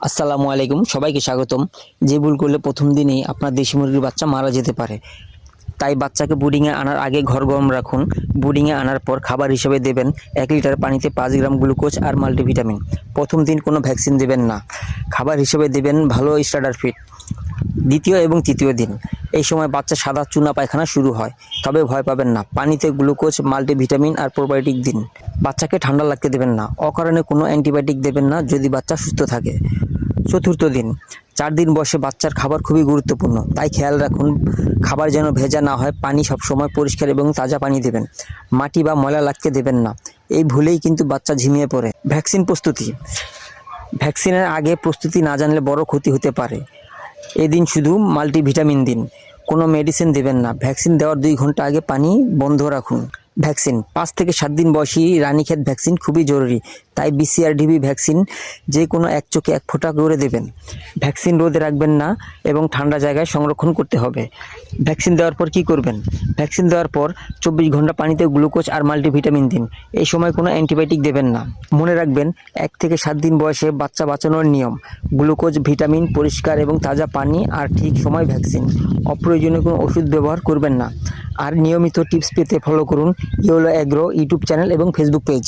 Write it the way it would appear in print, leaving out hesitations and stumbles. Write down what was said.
আসসালামু আলাইকুম, সবাইকে স্বাগতম। যে ভুল করলে প্রথম দিনেই আপনার দেশি মুরগির বাচ্চা মারা যেতে পারে। তাই বাচ্চাকে ব্রুডিংয়ে আনার আগে ঘর গরম রাখুন। ব্রুডিংয়ে আনার পর খাবার হিসেবে দেবেন 1 লিটার পানিতে 5 গ্রাম গ্লুকোজ আর মাল্টিভিটামিন। প্রথম দিন কোনো ভ্যাকসিন দেবেন না। খাবার হিসেবে দেবেন ভালো স্টার্টার ফিড। দ্বিতীয় এবং তৃতীয় দিন এই সময় বাচ্চা সাদা চুনা পায়খানা শুরু হয়, তবে ভয় পাবেন না। পানিতে গ্লুকোজ, মাল্টিভিটামিন আর প্রোবায়োটিক দিন। বাচ্চাকে ঠান্ডা লাগতে দেবেন না। অকারণে কোনো অ্যান্টিবায়োটিক দেবেন না যদি বাচ্চা সুস্থ থাকে। চতুর্থ দিন 4 দিন বয়সে বাচ্চার খাবার খুবই গুরুত্বপূর্ণ, তাই খেয়াল রাখুন খাবার যেন ভেজা না হয়। পানি সবসময় পরিষ্কার এবং তাজা পানি দেবেন। মাটি বা ময়লা লাগতে দেবেন না। এই ভুলেই কিন্তু বাচ্চা ঝিমিয়ে পড়ে। ভ্যাকসিন প্রস্তুতি। ভ্যাকসিনের আগে প্রস্তুতি না জানলে বড় ক্ষতি হতে পারে। এদিন শুধু মাল্টিভিটামিন দিন, কোনো মেডিসিন দেবেন না। ভ্যাকসিন দেওয়ার 2 ঘন্টা আগে পানি বন্ধ রাখুন। ভ্যাকসিন 5 থেকে 7 দিন বয়সী রানীক্ষেত ভ্যাকসিন খুবই জরুরি, তাই বিসিআরডিবি ভ্যাকসিন যে কোনো এক চোখে 1 ফোঁটা করে দেবেন। ভ্যাকসিন রোদে রাখবেন না এবং ঠান্ডা জায়গায় সংরক্ষণ করতে হবে। ভ্যাকসিন দেওয়ার পর কি করবেন? ভ্যাকসিন দেওয়ার পর 24 ঘন্টা পানিতে গ্লুকোজ আর মাল্টিভিটামিন দিন। এই সময় কোনো অ্যান্টিবায়োটিক দেবেন না। মনে রাখবেন 1 থেকে 7 দিন বয়সে বাচ্চা বাঁচানোর নিয়ম: গ্লুকোজ, ভিটামিন, পরিষ্কার এবং তাজা পানি আর ঠিক সময় ভ্যাকসিন। অপ্রয়োজনীয় কোনো ওষুধ ব্যবহার করবেন না। আর নিয়মিত টিপস পেতে ফলো করুন ইয়েলো অ্যাগ্রো ইউটিউব চ্যানেল এবং ফেসবুক পেজ।